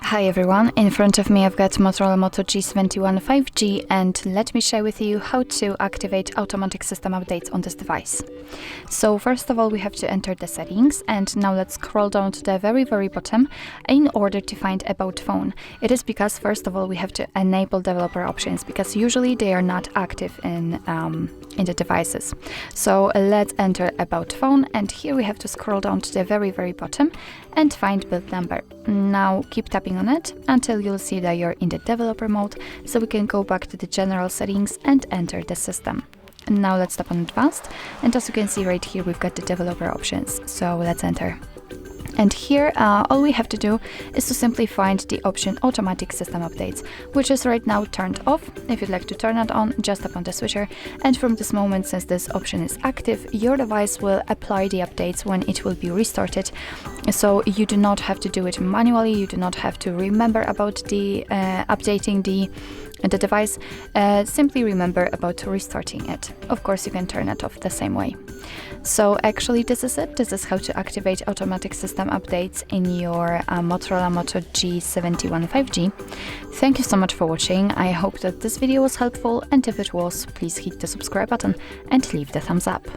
Hi everyone, in front of me I've got Motorola Moto G71 5G, and let me share with you how to activate automatic system updates on this device. So first of all we have to enter the settings, and now let's scroll down to the very bottom in order to find About Phone. It is because first of all we have to enable developer options, because usually they are not active in the devices. So let's enter About Phone, and here we have to scroll down to the very bottom and find build number. Now keep tapping on it until you'll see that you're in the developer mode, so we can go back to the general settings and enter the system. And now let's tap on advanced, and as you can see right here we've got the developer options, so let's enter. And here all we have to do is to simply find the option automatic system updates, which is right now turned off. If you'd like to turn it on, just tap on the switcher, and from this moment, since this option is active, your device will apply the updates when it will be restarted. So you do not have to do it manually, you do not have to remember about the updating the device. Simply remember about restarting it. Of course you can turn it off the same way. So actually this is it. This is how to activate automatic system updates in your Motorola Moto G71 5G. Thank you so much for watching. I hope that this video was helpful, and if it was, please hit the subscribe button and leave the thumbs up.